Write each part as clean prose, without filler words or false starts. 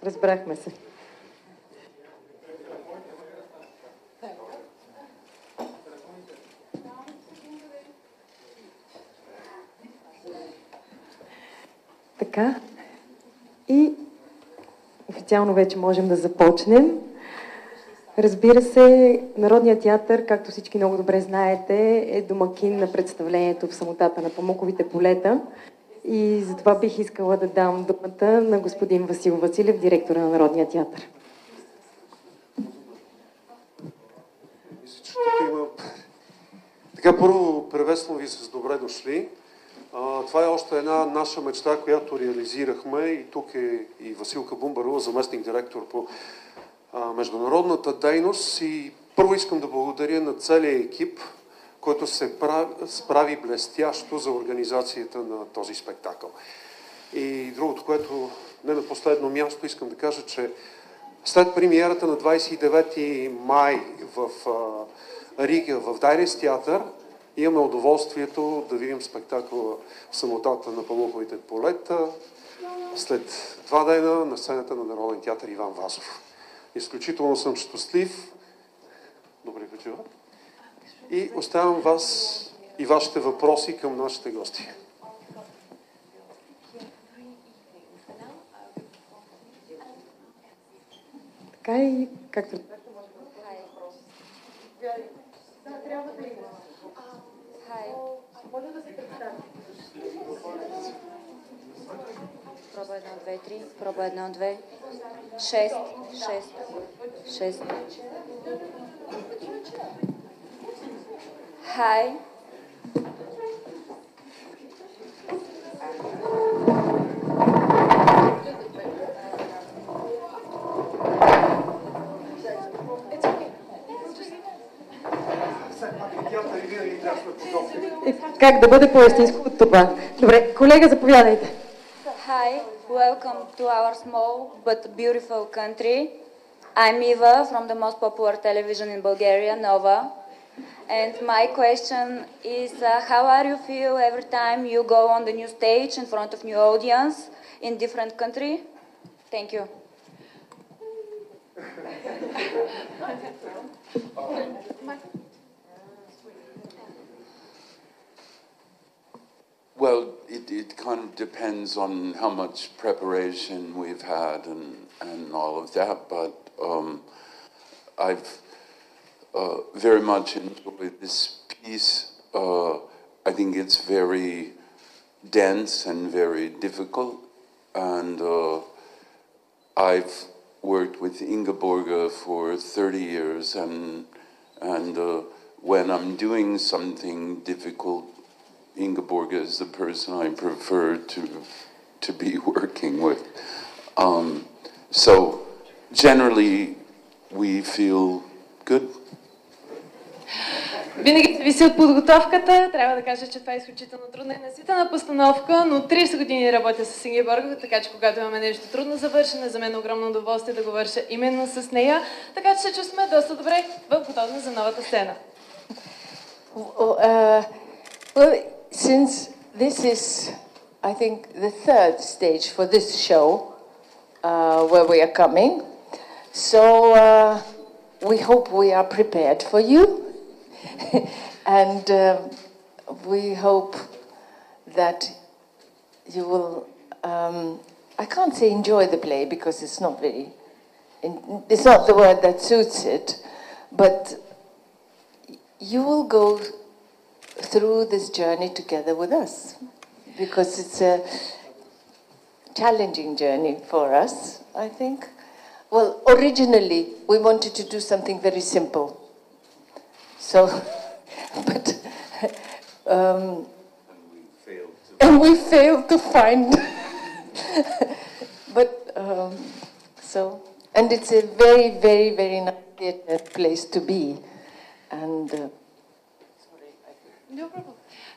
Разбрахме се. Така. И официално вече можем да започнем. Разбира се, Народният театър, както всички много добре знаете, е домакин на представлението в самотата на памуковите полета. И затова бих искала да дам думата на господин Васил Василев, директора на Народния театър. Така, първо приветствам ви с добре дошли. Това е още една наша мечта, която реализирахме и тук е и Василка Бумбарова, заместник директор по международната дейност. И първо искам да благодаря на целия екип, който се справи блестящо за организацията на този спектакъл. И другото, което не на последно място искам да кажа, че след премиерата на 29 май в Рига, в Дайрес театър, имаме удоволствието да видим спектакъла в самотата на памуковите полета след 2 дена на сцената на Народен театър Иван Вазов. Изключително съм щастлив. Добре вечер. И оставям вас и вашите въпроси към нашите гости. Така и както... Може да се представи. Проба 1, 2, 3. Проба 1, 2. 6. 6. 6. Hi. Как да бъде по-естинско от това? Добре, колега, заповядайте. Hi, welcome to our small but beautiful country. I'm Eva from the most popular television in Bulgaria, Nova. And my question is, how are you feel every time you go on the new stage in front of new audience in different country? Thank you. Well, it kind of depends on how much preparation we've had and all of that, but I've very much enjoyed this piece. I think it's very dense and very difficult, and I've worked with Ingeborga for 30 years, and when I'm doing something difficult, Ingeborga is the person I prefer to be working with. So generally we feel good. Винаги зависи от подготовката. Трябва да кажа, че това е изключително трудна и наситена постановка, но 30 години работя с Ингеборга, така че когато имаме нещо трудно завършено, за мен е огромно удоволствие да го върша именно с нея, така че се чувстваме доста добре в готовност за новата сцена. Well, since this is, I think, the third stage for this show where we are coming, so we hope we are prepared for you, and we hope that you will, I can't say enjoy the play because it's not the word that suits it, but you will go through this journey together with us, because it's a challenging journey for us, I think. Well, originally we wanted to do something very simple, so but and we failed to find but so, and it's a very, very, very nice place to be, and Добре.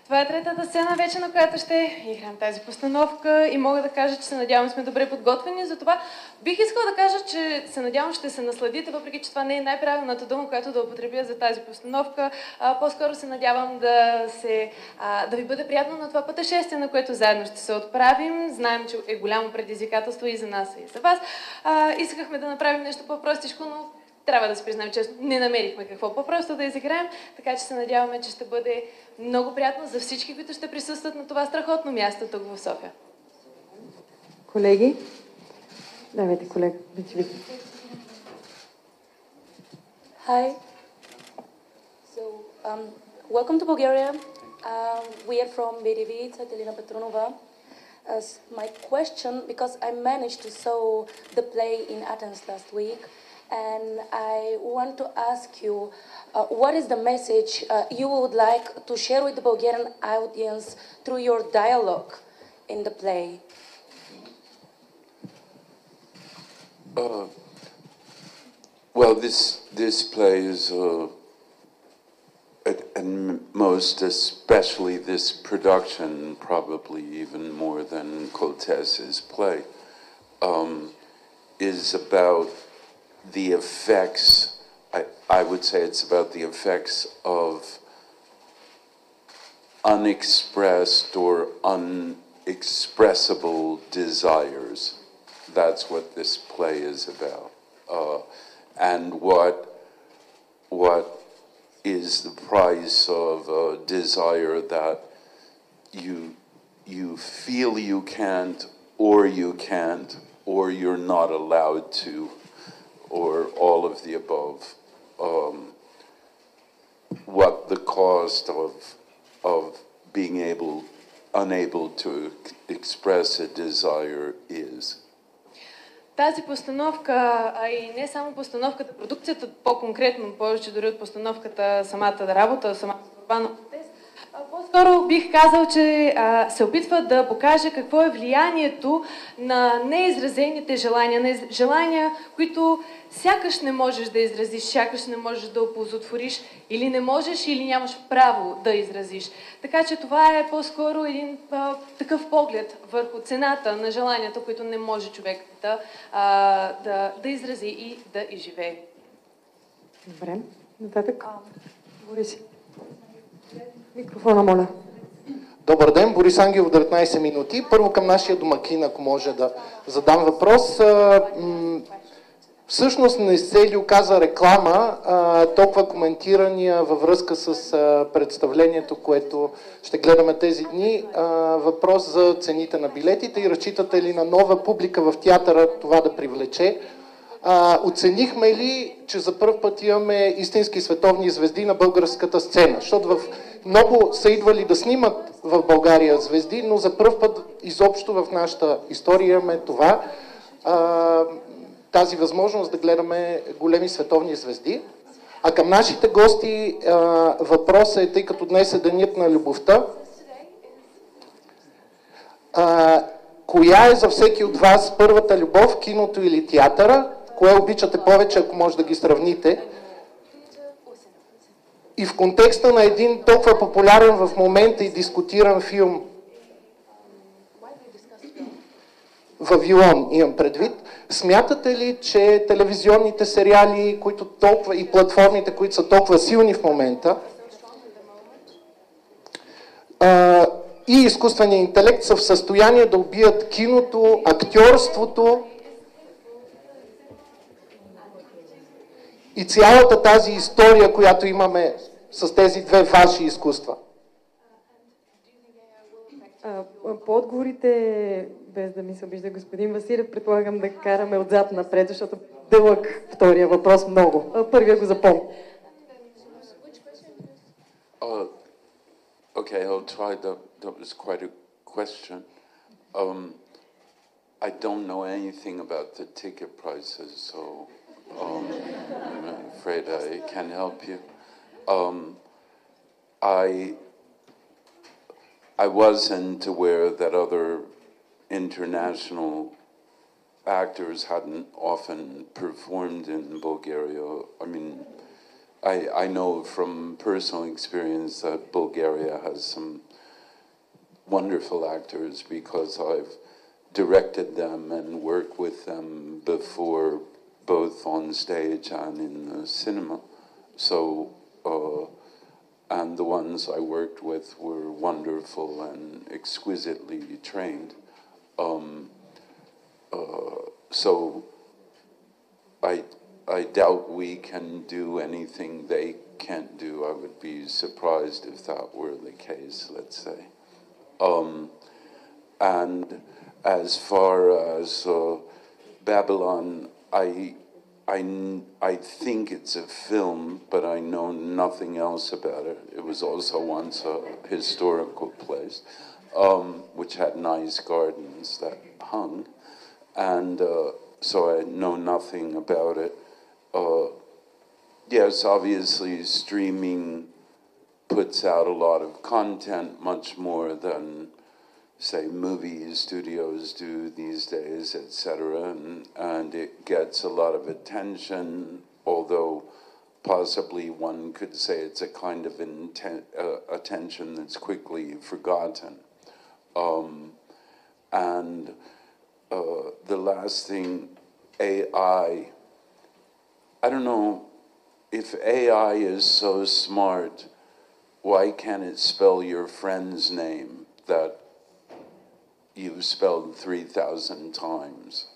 Това е третата сцена вече, на която ще играем тази постановка и мога да кажа, че се надявам сме добре подготвени. Затова бих искала да кажа, че се надявам ще се насладите, въпреки че това не е най-правилната дума, която да употребя за тази постановка. По-скоро се надявам да ви бъде приятно на това пътешествие, на което заедно ще се отправим. Знаем, че е голямо предизвикателство и за нас, и за вас. Искахме да направим нещо по-простичко, но трябва да се признаем честно, не намерихме какво по-просто да изиграем, така че се надяваме, че ще бъде много приятно за всички, които ще присъстват на това страхотно място тук в София. Колеги? Давайте, колега. Hi. So, welcome to Bulgaria. We are from преди, Елена Петрунова. My question, because I managed to saw the play in Athens last week, and I want to ask you, what is the message you would like to share with the Bulgarian audience through your dialogue in the play? Well, this play is, and most especially this production, probably even more than Coltes's play, is about the effects, I would say it's about the effects of unexpressed or unexpressible desires. That's what this play is about. And what is the price of a desire that you feel you can't, or you're not allowed to, or all of the above. What the cost of being unable to express a desire is. Тази постановка, а и не само постановката, продукцията по-конкретно, повече дори от постановката, самата работа, самата борба на протест, по-скоро бих казал, че се опитва да покаже какво е влиянието на неизразените желания, на желания, които сякаш не можеш да изразиш, сякаш не можеш да оползотвориш, или не можеш, или нямаш право да изразиш. Така че това е по-скоро един такъв поглед върху цената на желанията, които не може човек да изрази и да изживее. Добре. Нататък. Борис. Микрофона, моля. Добър ден, Борис Ангелов, 19 минути. Първо към нашия домакин, ако може да задам въпрос. Всъщност не се ли оказа реклама толкова коментирания във връзка с представлението, което ще гледаме тези дни, въпрос за цените на билетите и разчитате ли на нова публика в театъра това да привлече? Оценихме ли, че за първ път имаме истински световни звезди на българската сцена? Защото много са идвали да снимат в България звезди, но за първ път изобщо в нашата история имаме това, тази възможност да гледаме големи световни звезди. А към нашите гости въпросът е, тъй като днес е денят на любовта, коя е за всеки от вас първата любов, киното или театъра? Кое обичате повече, ако може да ги сравните? И в контекста на един толкова популярен в момента и дискутиран филм Вавилон, имам предвид, смятате ли, че телевизионните сериали, които толкова, и платформите, които са толкова силни в момента, и изкуственият интелект са в състояние да убият киното, актьорството и цялата тази история, която имаме с тези две ваши изкуства? По отговорите, без да ми се обижда господин Василев, предполагам да караме отзад напред, защото дълъг втория въпрос много. Първия го запомня. Okay, I'll try. That was quite a question. I don't know anything about the ticket prices, so I'm afraid I can't help you. I wasn't aware that other international actors hadn't often performed in Bulgaria. I mean, I know from personal experience that Bulgaria has some wonderful actors because I've directed them and worked with them before, both on stage and in the cinema. So, and the ones I worked with were wonderful and exquisitely trained. So I doubt we can do anything they can't do. I would be surprised if that were the case, let's say. And as far as Babylon, I think it's a film, but I know nothing else about it. It was also once a historical place, which had nice gardens that hung, and so I know nothing about it. Yes, obviously streaming puts out a lot of content, much more than, say, movie studios do these days, etc. And it gets a lot of attention, although possibly one could say it's a kind of attention that's quickly forgotten. And the last thing, AI. I don't know, if AI is so smart, why can't it spell your friend's name that you've spelled 3,000 times?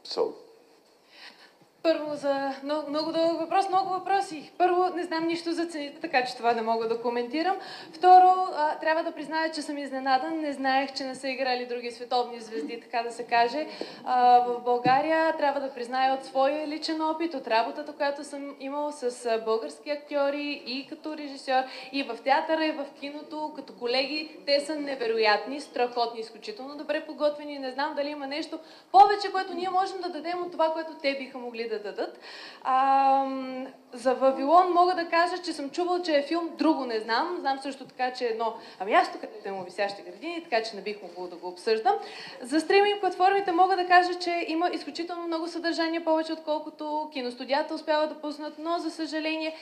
So. Първо за много дълъг въпрос, много въпроси. Първо, не знам нищо за цените, така че това не мога да коментирам. Второ, трябва да призная, че съм изненадан. Не знаех, че не са играли други световни звезди, така да се каже. В България трябва да призная от своя личен опит, от работата, която съм имал с български актьори и като режисьор, и в театъра, и в киното, като колеги. Те са невероятни, страхотни, изключително добре подготвени. Не знам дали има нещо повече, което ние можем да дадем от това, което те биха могли да дадат. За Вавилон мога да кажа, че съм чувал, че е филм, друго не знам. Знам също така, че е едно място, където има висящи градини, така че не бих могла да го обсъждам. За стриминг платформите мога да кажа, че има изключително много съдържание, повече отколкото киностудията успява да пуснат, но за съжаление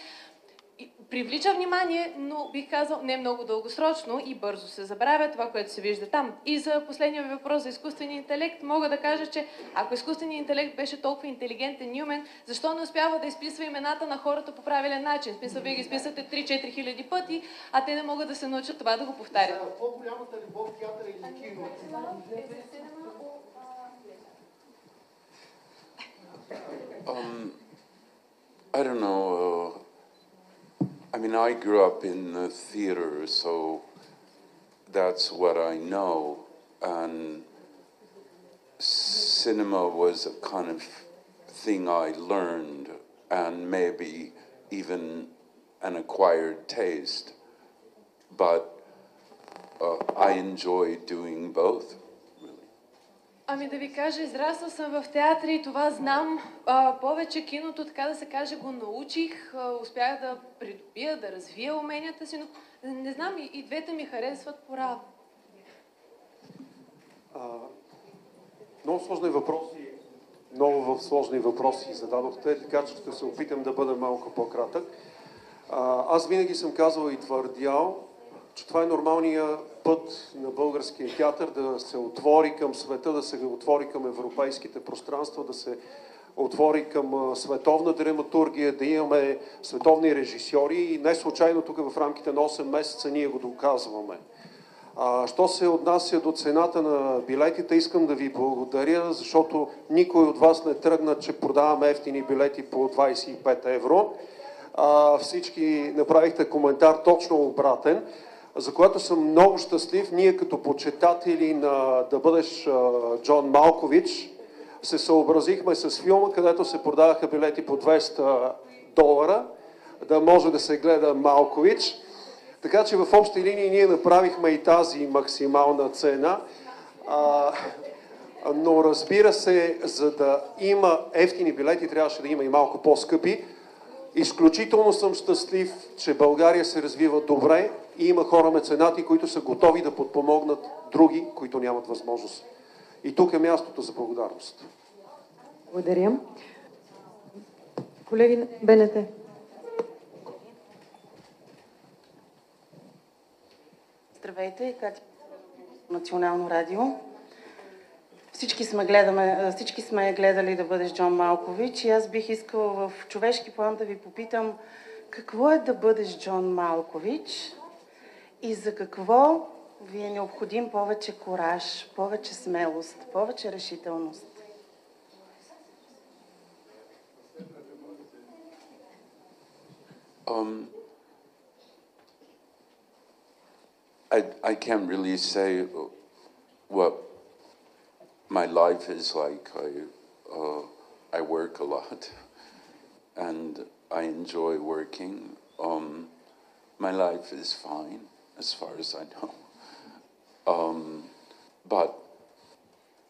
привлича внимание, но бих казал не много дългосрочно и бързо се забравя това, което се вижда там. И за последния ви въпрос за изкуствения интелект, мога да кажа, че ако изкуственият интелект беше толкова интелигентен и умен, защо не успява да изписва имената на хората по правилен начин? В смисъл, вие ги изписвате 3-4 хиляди пъти, а те не могат да се научат това да го повтарят. По-голямата любов в театъра или кино? I don't know. I mean, I grew up in the theater, so that's what I know. And cinema was a kind of thing I learned, and maybe even an acquired taste. But I enjoy doing both. Ами да ви кажа, израсла съм в театър и това знам. Повече киното, така да се каже, го научих. Успях да придобия, да развия уменията си, но не знам, и двете ми харесват по-равно. Много сложни въпроси зададохте, така че ще се опитам да бъда малко по-кратък. Аз винаги съм казвал и твърдял, че това е нормалният път на българския театър да се отвори към света, да се отвори към европейските пространства, да се отвори към световна драматургия, да имаме световни режисьори и не случайно тук в рамките на 8 месеца ние го доказваме. Що се отнася до цената на билетите, искам да ви благодаря, защото никой от вас не тръгна, че продаваме ефтини билети по 25 евро. Всички направихте коментар точно обратен, за което съм много щастлив. Ние като почитатели на да бъдеш Джон Малкович се съобразихме с филма, където се продаваха билети по $200, да може да се гледа Малкович. Така че в общи линии ние направихме и тази максимална цена. Но разбира се, за да има ефтини билети, трябваше да има и малко по-скъпи. Изключително съм щастлив, че България се развива добре и има хора меценати, които са готови да подпомогнат други, които нямат възможност. И тук е мястото за благодарност. Благодаря. Колеги, БНТ. Здравейте, Кати, Национално радио. Всички сме гледали Да бъдеш Джон Малкович и аз бих искала в човешки план да ви попитам какво е да бъдеш Джон Малкович и за какво ви е необходим повече кураж, повече смелост, повече решителност? I can't really say what my life is like. I work a lot, and I enjoy working. My life is fine, as far as I know, but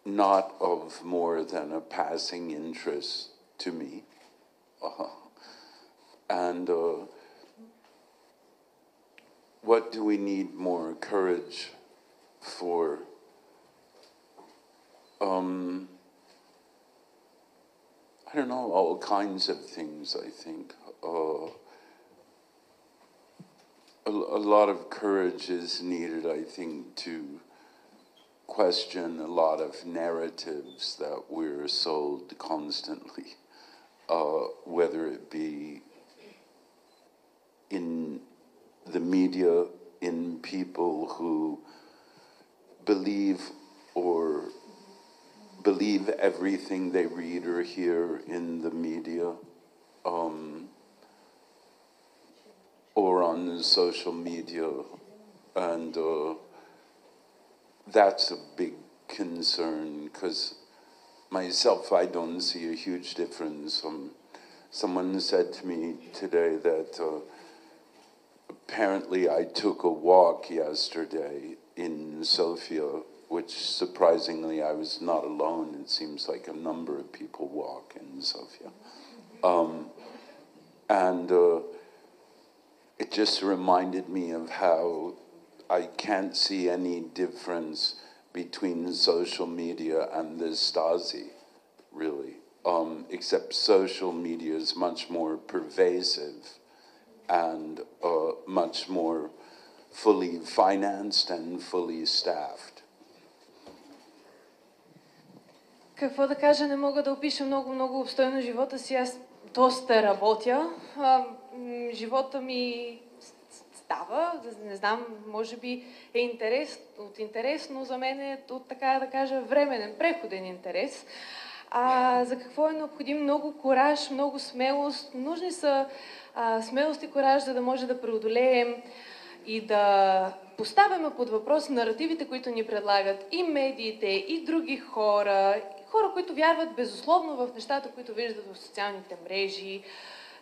not of more than a passing interest to me. And what do we need more courage for? I don't know, all kinds of things, I think. A lot of courage is needed, I think, to question a lot of narratives that we're sold constantly, whether it be in the media, in people who believe everything they read or hear in the media, or on social media, and that's a big concern, because myself, I don't see a huge difference. Someone said to me today that apparently I took a walk yesterday in Sofia, which surprisingly I was not alone. It seems like a number of people walk in Sofia. And it just reminded me of how I can't see any difference between social media and the Stasi, really, except social media is much more pervasive and much more fully financed and fully staffed. Какво да кажа, не мога да опиша много обстойно живота си. Аз доста работя. Живота ми става, не знам, може би е интерес, но за мен е от, така да кажа, временен, преходен интерес. За какво е необходим много кураж, много смелост? Нужни са смелост и кураж, за да може да преодолеем и да поставяме под въпрос наративите, които ни предлагат и медиите, и други хора, които вярват безусловно в нещата, които виждат в социалните мрежи.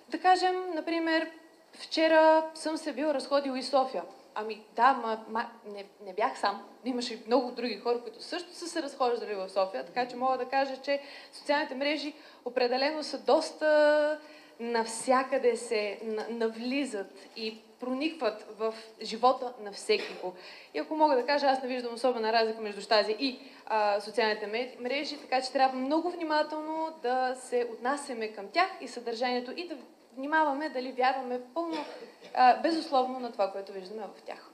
Да кажем, например, вчера съм се бил разходил из София. Ами да, не бях сам. Имаше и много други хора, които също са се разхождали в София, така че мога да кажа, че социалните мрежи определено са доста навсякъде се навлизат и проникват в живота на всеки го. И ако мога да кажа, аз не виждам особена разлика между тази и социалните мрежи, така че трябва много внимателно да се отнасяме към тях и съдържанието и да внимаваме дали вярваме пълно, безусловно на това, което виждаме в тях.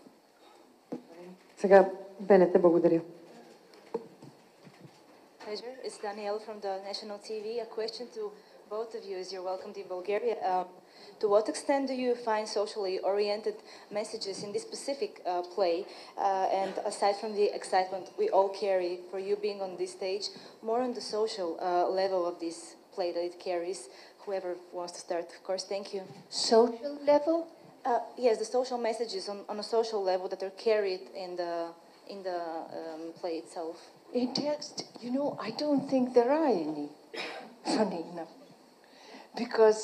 Сега, БНТ, благодаря. Pleasure. It's Danielle from the National TV. A question to both of you as you're welcomed in Bulgaria. To what extent do you find socially oriented messages in this specific play, and aside from the excitement we all carry for you being on this stage, more on the social level of this play that it carries? Whoever wants to start, of course. Thank you. Social level? Yes, the social messages on a social level that are carried in the play itself. In text, I don't think there are any, funny enough. Because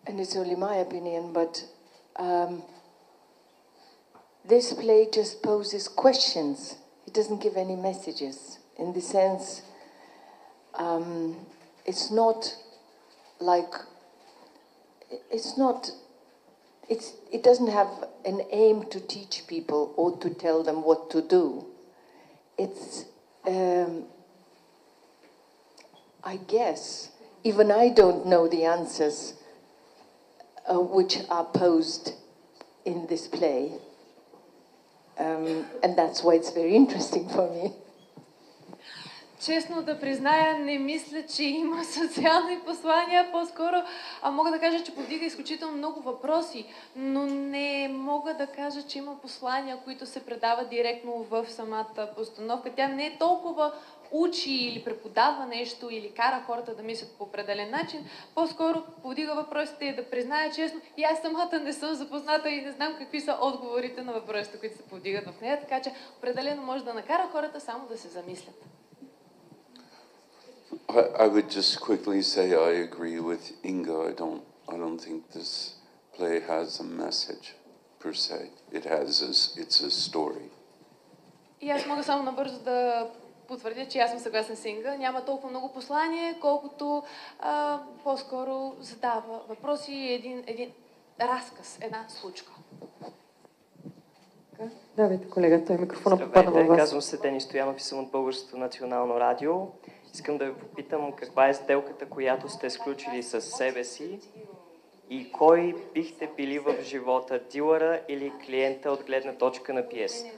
and it's only my opinion, but this play just poses questions. It doesn't give any messages. In the sense, it's not like, it doesn't have an aim to teach people or to tell them what to do. It's I guess, even I don't know the answers which are posed in this play. And that's why it's very interesting for me. Честно да призная, не мисля, че има социални послания. По-скоро мога да кажа, че повдига изключително много въпроси, но не мога да кажа, че има послания, които се предават директно в самата постановка. Тя не е толкова учи или преподава нещо, или кара хората да мислят по определен начин. По-скоро повдига въпросите и да призная честно, и аз самата не съм запозната и не знам какви са отговорите на въпросите, които се повдигат в нея, така че определено може да накара хората само да се замислят. I would just quickly say I agree with Inga. I don't think this play has a message per se. It's a story. И аз мога само набързо да потвърдя, че аз съм съгласна с Инга. Няма толкова много послание, колкото по-скоро задава въпроси и един разказ, една случка. Давайте, колега, той микрофона попадна във вас. Казвам се Денис Стоянов и съм от Българското национално радио. Искам да ви попитам каква е сделката, която сте сключили с себе си и кой бихте били в живота, дилъра или клиента от гледна точка на пиесата?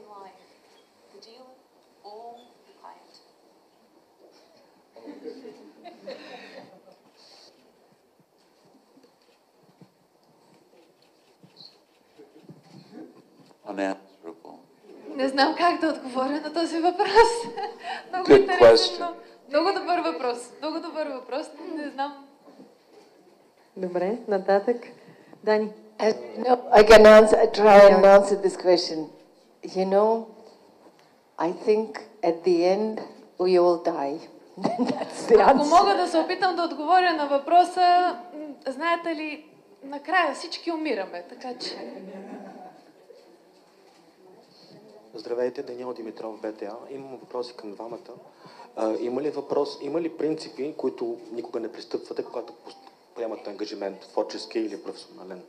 Не знам как да отговоря на този въпрос. Много интересен, много добър въпрос. Много добър въпрос. Не знам. Добре, нататък. Дани. No, I can try and answer this question. You know, I think at the end we all die. That's the answer. Ако мога да се опитам да отговоря на въпроса, знаете ли, накрая всички умираме, така че... Здравейте, Даниел Димитров, БТА. Имам въпроси към двамата. Има ли принципи, които никога не пристъпвате, когато приемате ангажимент, творчески или професионален?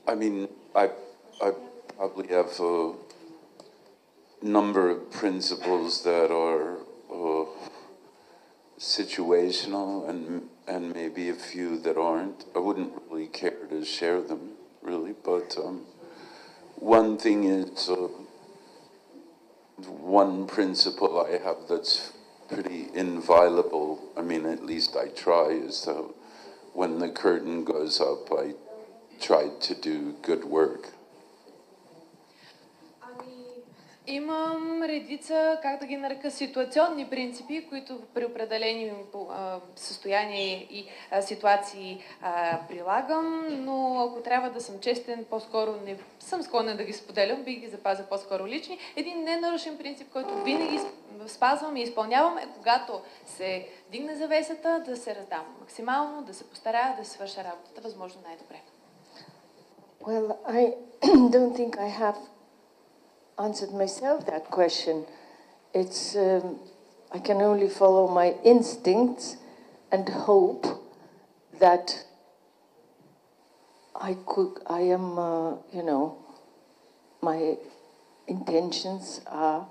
I mean, I probably have a number of principles that are situational and maybe a few that aren't. I wouldn't really care to share them, really, but one thing is, one principle I have that's pretty inviolable, I mean, at least I try, is that when the curtain goes up, I tried to do good work. Имам редица, как да ги нарека, ситуационни принципи, които при определени състояния и ситуации прилагам, но ако трябва да съм честен, по-скоро не съм склонен да ги споделям, бих ги запазил по-скоро лични. Един ненарушен принцип, който винаги спазвам и изпълнявам, е когато се вдигне завесата, да се раздам максимално, да се постарая да свърша работата възможно най-добре. Well, I don't think I have answered myself that question. It's I can only follow my instincts and hope that I am, you know, my intentions are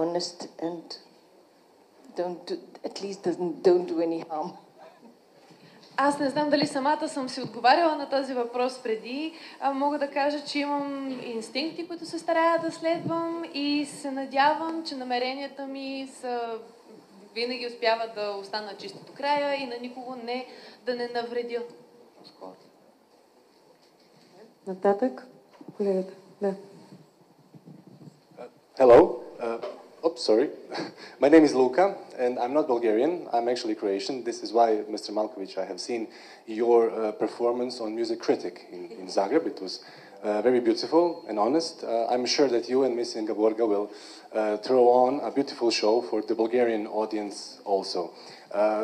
honest and don't do any harm. Аз не знам дали самата съм си отговаряла на този въпрос преди. Мога да кажа, че имам инстинкти, които се старая да следвам и се надявам, че намеренията ми са винаги успяват да останат чисто до края и на никого да не навредя. Нататък, колегата. Да. Hello. Sorry. My name is Luka, and I'm not Bulgarian. I'm actually Croatian. This is why, Mr. Malkovich, I have seen your performance on Music Critic in Zagreb. It was very beautiful and honest. I'm sure that you and Miss Ingeborga will throw on a beautiful show for the Bulgarian audience also.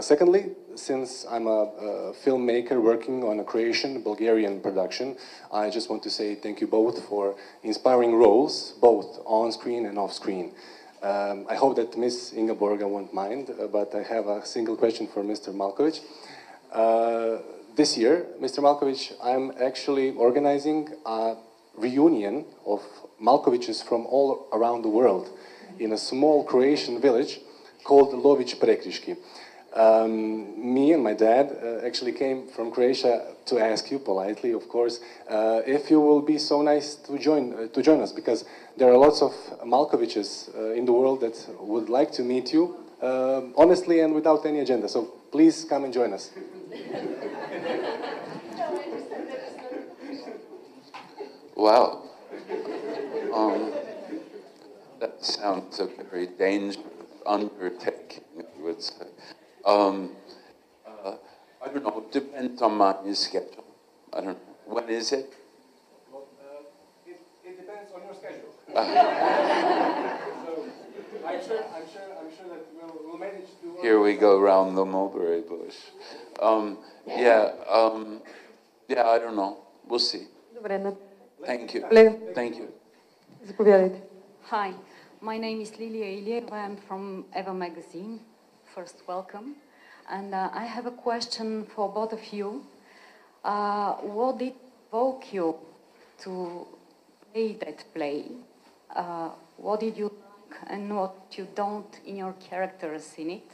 Secondly, since I'm a filmmaker working on a Croatian-Bulgarian production, I just want to say thank you both for inspiring roles, both on screen and off screen. I hope that Miss Ingeborga won't mind, but I have a single question for Mr. Malkovich. This year, Mr. Malkovich, I'm actually organizing a reunion of Malkoviches from all around the world in a small Croatian village called Lović Prekriški. Me and my dad actually came from Croatia to ask you politely, of course, if you will be so nice to join us, because there are lots of Malkoviches in the world that would like to meet you honestly and without any agenda. So please come and join us. Wow. That sounds a very dangerous undertaking, I would say. I don't know, it depends on my schedule. I don't know. When is it? Well, it depends on your schedule. So I'm sure that we'll manage to... Here we go round the mulberry bush. Yeah, I don't know. We'll see. Thank you. Thank you. Заповядайте. Hi, my name is Lilia Ilieva. I'm from Eva Magazine. First, welcome. And I have a question for both of you. What did evoke you to play that play? What did you like and what you don't in your characters in it?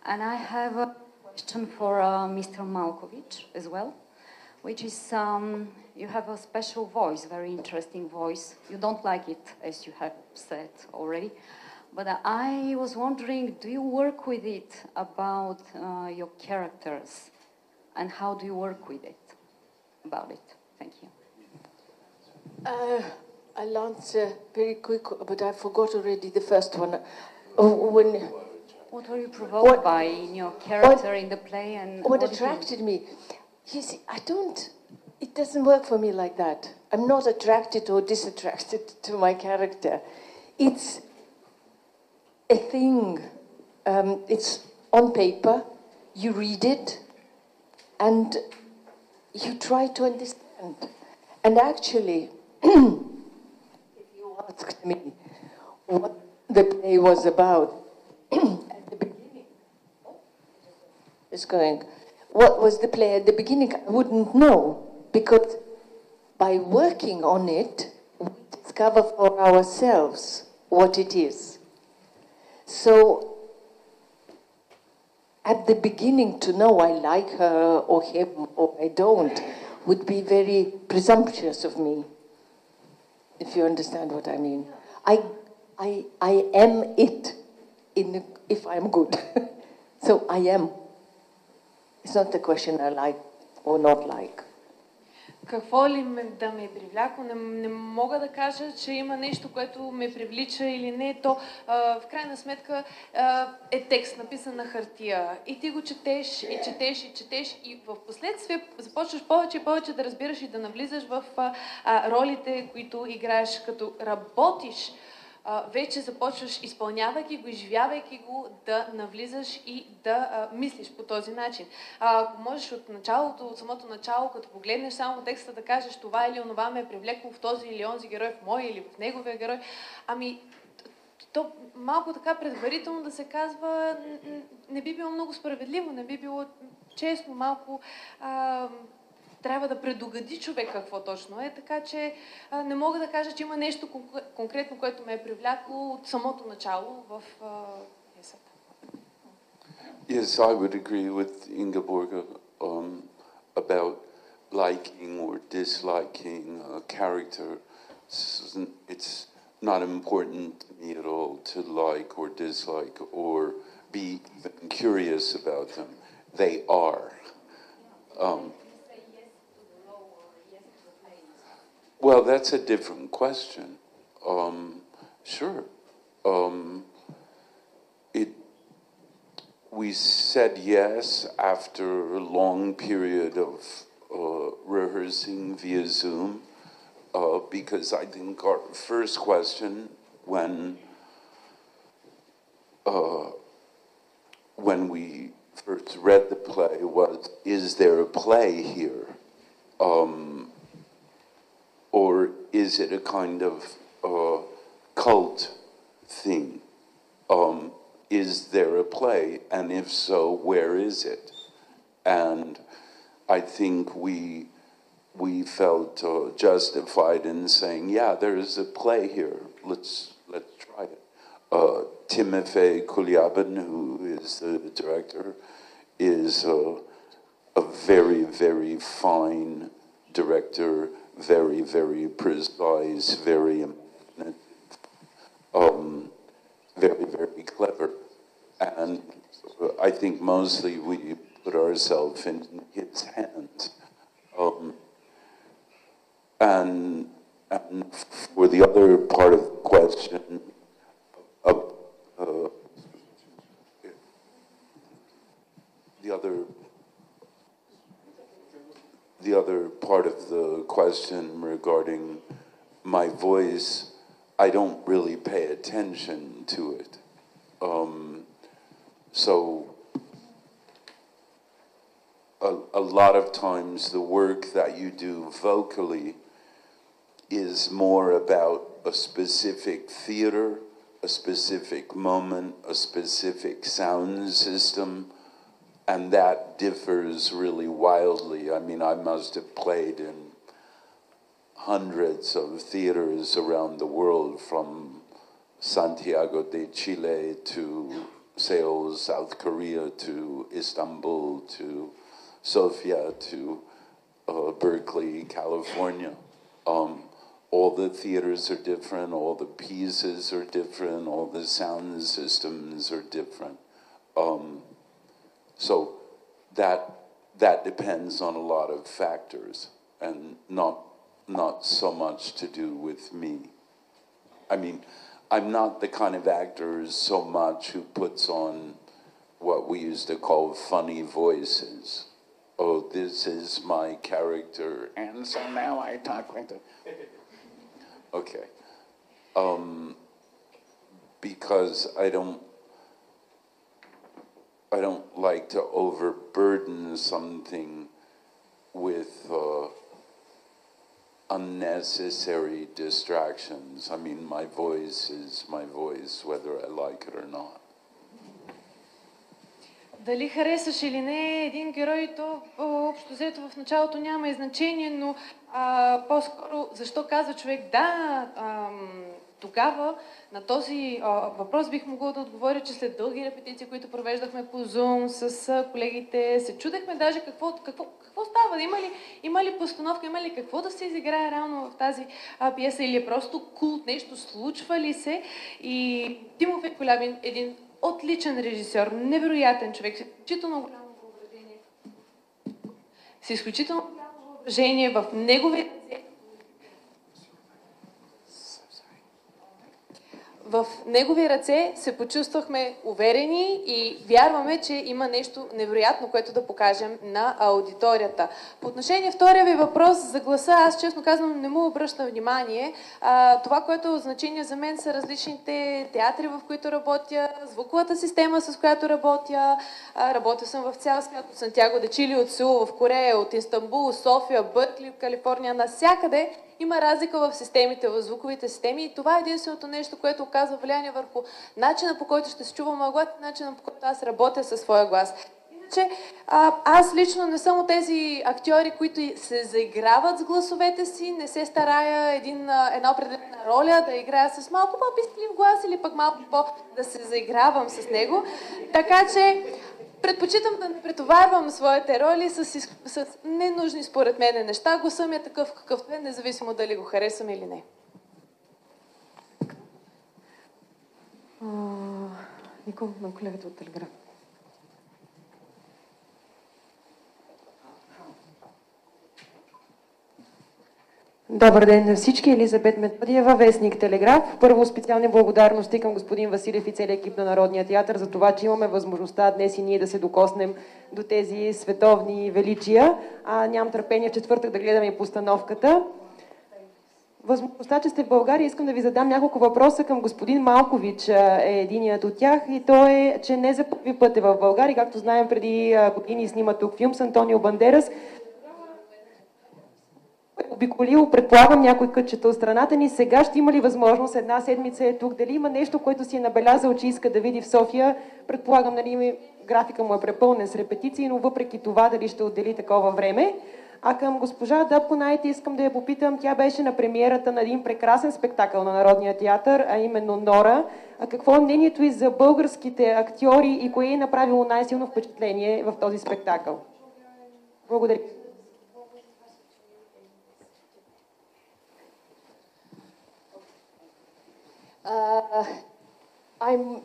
And I have a question for Mr. Malkovich as well, which is you have a special voice, very interesting voice. You don't like it, as you have said already. But I was wondering, do you work with it about your characters? And how do you work with it, about it? Thank you. I'll answer very quick, but I forgot already the first one. What were you provoked by in your character in the play? And what attracted me? You see, it doesn't work for me like that. I'm not attracted or disattracted to my character. It's a thing. It's on paper, you read it, and you try to understand. And actually, if you asked me what the play was about at the beginning, what was the play at the beginning, I wouldn't know, because by working on it, we discover for ourselves what it is. So, at the beginning, to know I like her or him or I don't would be very presumptuous of me, if you understand what I mean. I am it if I'm good. So I am. It's not the question I like or not like. Какво ли да ме привлякло? Не мога да кажа, че има нещо, което ме привлича или не. То в крайна сметка е текст, написан на хартия. И ти го четеш, и четеш, и четеш. И в последствие започваш повече и повече да разбираш и да навлизаш в ролите, които играеш. Като работиш, вече започваш, изпълнявайки го, изживявайки го, да навлизаш и да мислиш по този начин. Ако можеш от началото, от самото начало, като погледнеш само текста, да кажеш това или онова ме е привлекло в този или онзи герой, в мой или в неговия герой, то малко така предварително да се казва, не би било много справедливо, не би било честно, малко... трябва да предугади човек какво точно е, така че не мога да кажа, че има нещо конкретно, което ме е привлякло от самото начало в пиесата. Yes, I would agree with Ingeborga about liking or disliking a character. It's not important to me at all to like or dislike or be even curious about them. They are. Well, that's a different question. Sure. We said yes after a long period of rehearsing via Zoom, because I think our first question when we first read the play was, is there a play here? Or is it a kind of cult thing. Is there a play? And if so, where is it? And I think we felt justified in saying, yeah, there is a play here. Let's try it. Timofey Kulябin, who is the director, is a very, very fine director, very, very precise, very imaginative, very, very clever. And I think mostly we put ourselves in his hands. And for the other part of the question, the other part of the question regarding my voice, I don't really pay attention to it. So a lot of times the work that you do vocally is more about a specific theater, a specific moment, a specific sound system, and that differs really wildly. I mean, I must have played in hundreds of theaters around the world, from Santiago de Chile to Seoul, South Korea, to Istanbul, to Sofia, to Berkeley, California. All the theaters are different, all the pieces are different, all the sound systems are different. So that depends on a lot of factors, and not so much to do with me. I mean, I'm not the kind of actor so much who puts on what we used to call funny voices. Oh, this is my character, and so now I talk like that. Okay. Because I don't like to overburden something with unnecessary distractions. I mean, my voice is my voice, whether I like it or not. Дали харесаш или не един герой, то общо взето в началото няма и значение, но по-скоро защо казва човек да, тогава на този въпрос бих могла да отговоря, че след дълги репетиции, които провеждахме по Zoom с колегите, се чудехме даже какво става, има ли постановка, има ли какво да се изиграе реално в тази пиеса, или е просто култ, нещо случва ли се. И Тимофей Кулябин, един отличен режисьор, невероятен човек, с изключително голямо въображение. С изключително голямо въображение в негови ръце. В негови ръце се почувствахме уверени и вярваме, че има нещо невероятно, което да покажем на аудиторията. По отношение втория ви въпрос за гласа, аз честно казвам не му обръщам внимание. Това, което е от значение за мен, са различните театри, в които работя, звуковата система, с която работя. Работя съм в цял свят, от Сантьяго де Чили, от Сеул в Корея, от Истанбул, София, Беркли, в Калифорния, навсякъде. Има разлика в системите, в звуковите системи, и това е единственото нещо, което оказва влияние върху начина, по който ще се чува моя глас, начина, по който аз работя със своя глас. Иначе, аз лично не съм от тези актьори, които се заиграват с гласовете си, не се старая една определена роля да играя с малко по-писклив глас или пък малко да се заигравам с него. Така че предпочитам да не претоварвам своите роли с ненужни според мен неща. Гласът ми е такъв какъвто е, независимо дали го харесвам или не. Никол, на колегата от Телеграф. Добър ден на всички. Елизабет Методиева, вестник Телеграф. Първо специални благодарности към господин Василев и целия екип на Народния театър за това, че имаме възможността днес и ние да се докоснем до тези световни величия. Нямам търпение в четвъртък да гледаме и постановката. Възможността, че сте в България, искам да ви задам няколко въпроса към господин Малкович, е единият от тях, и то е, че не за първи път е в България. Както знаем, преди години снима тук филм с Антонио Бандерас. заобиколил, предполагам, някой кътчета от страната ни. Сега ще има ли възможност, една седмица е тук, дали има нещо, което си е набелязал, че иска да види в София? Предполагам, нали, графика му е препълнен с репетиции, но въпреки това дали ще отдели такова време. А към госпожа Дапкунайте искам да я попитам, тя беше на премиерата на един прекрасен спектакъл на Народния театър, а именно Нора. А какво е мнението и за българските актьори и кое е направило най-силно впечатление в този спектакъл? Благодаря. I'm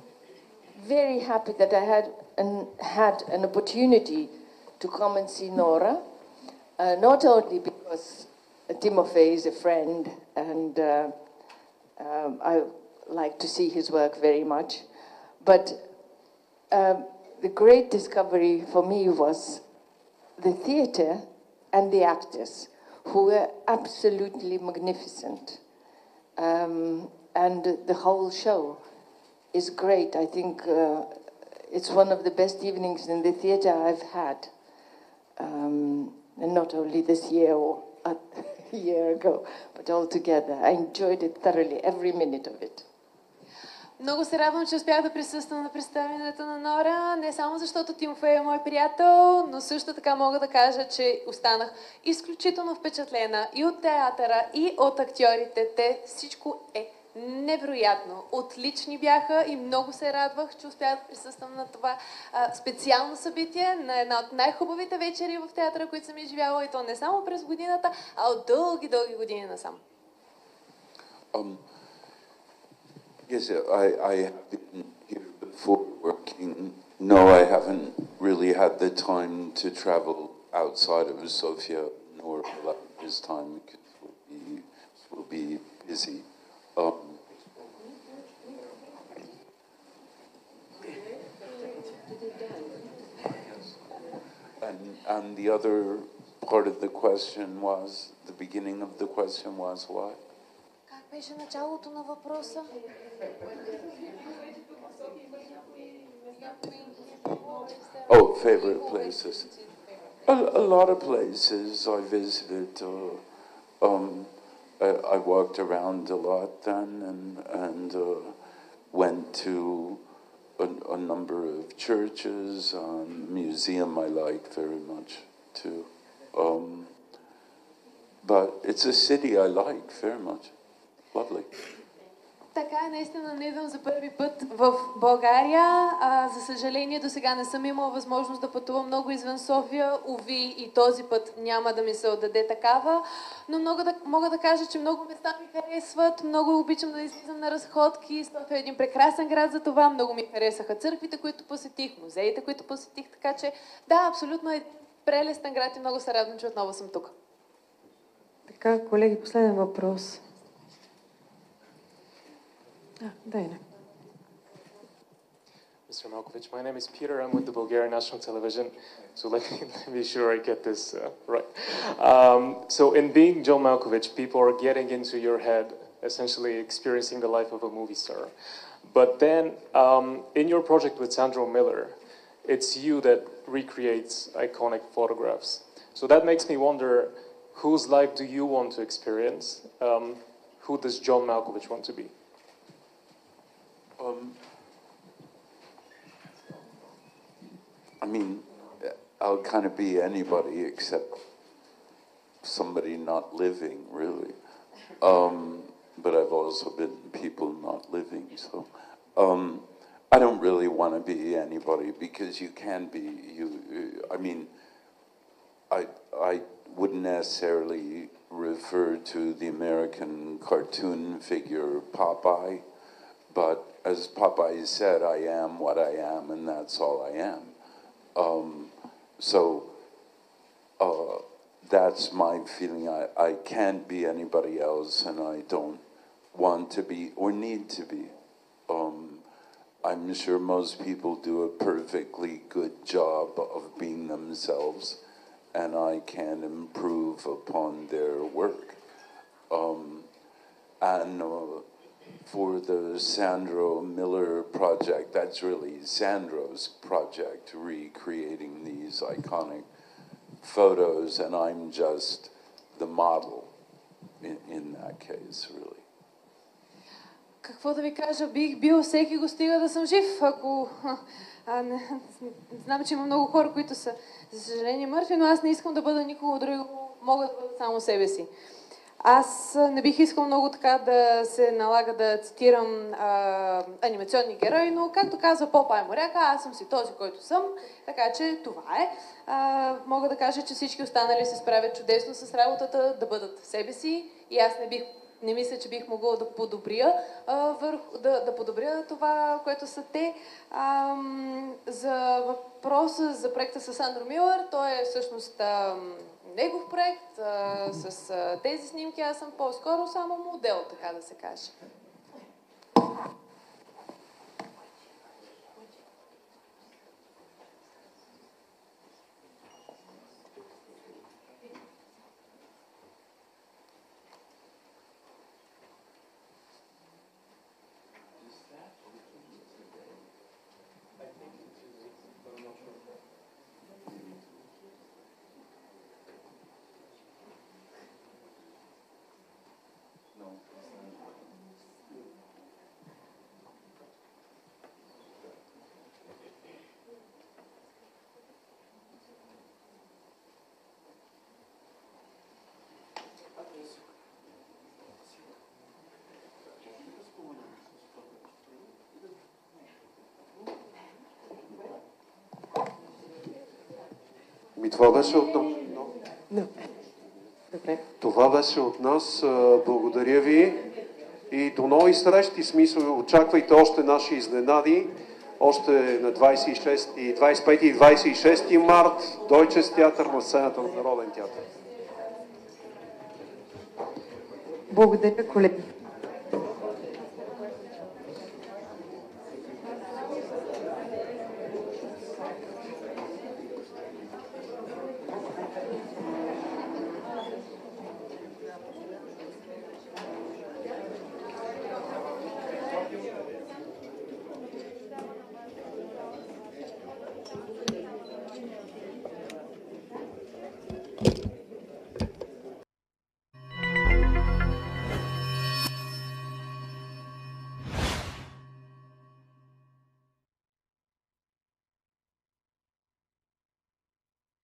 very happy that I had an opportunity to come and see Nora, not only because Timofey is a friend and I like to see his work very much, but the great discovery for me was the theatre and the actors, who were absolutely magnificent. And the whole show is great. I think it's one of the best evenings in the theatre I've had. And not only this year or a year ago, but altogether. I enjoyed it thoroughly, every minute of it. Много се радвам, че успях да присъствам на представянето на Нора, не само защото Тимофей е мой приятел, но също така мога да кажа, че останах изключително впечатлена и от театъра, и от актьорите. Те всичко е невероятно. Отлични бяха и много се радвах, че успях да присъствам на това специално събитие, на една от най-хубавите вечери в театъра, които съм изживяла, и то не само през годината, а от дълги години насам. Yes, I have been here before working. No, I haven't really had the time to travel outside of Sofia, nor this time because we'll be busy. And the other part of the question was, the beginning of the question was what? Как беше началото на въпроса? Oh, favorite places. A lot of places I visited. I walked around a lot then and went to a number of churches, museum I liked very much too. But it's a city I like very much. Lovely. Така е, наистина не идвам за първи път в България. За съжаление, до сега не съм имала възможност да пътувам много извън София. Уви, и този път няма да ми се отдаде такава. Но мога да кажа, че много места ми харесват. Много обичам да излизам на разходки. София е един прекрасен град за това. Много ми харесаха църквите, които посетих, музеите, които посетих. Така че, да, абсолютно е прелестен град и много се радвам, че отново съм тук. Така, колеги, последен въпрос. Mr. Malkovich, my name is Peter. I'm with the Bulgarian National Television. So let me be sure I get this right. So in being John Malkovich, people are getting into your head, essentially experiencing the life of a movie star. But then in your project with Sandro Miller, it's you that recreates iconic photographs. So that makes me wonder, whose life do you want to experience? Who does John Malkovich want to be? I mean, I'll kind of be anybody except somebody not living, really. But I've also been people not living, so I don't really want to be anybody because you can be you. I mean, I wouldn't necessarily refer to the American cartoon figure Popeye, but as Popeye said, I am what I am, and that's all I am. That's my feeling. I can't be anybody else, and I don't want to be or need to be. I'm sure most people do a perfectly good job of being themselves, and I can improve upon their work. For the Sandro Miller project, that's really Sandro's project, recreating these iconic photos, and I'm just the model in that case, really. Какво да ви кажа, бих бил всеки го стига да съм жив, ако... Знам, че има много хора, които са, за съжаление, мъртви, но аз не искам да бъда никого друго, мога да бъда само себе си. Аз не бих искал много така да се налага да цитирам анимационни герои, но както казва Попай моряка, аз съм си този, който съм, така че това е. Мога да кажа, че всички останали се справят чудесно с работата, да бъдат себе си и аз не мисля, че бих могла да подобря, да подобря това, което са те. За въпроса за проекта с Андро Милър, той е всъщност негов проект, с тези снимки аз съм по-скоро само модел, така да се каже. Това беше от нас. Добре. Това беше от нас. Благодаря ви. И до нови срещи. Смисъл, очаквайте още наши изненади. Още на 26, 25 и 26 март Deutsches театър на сцената на Народен театър. Благодаря, колеги.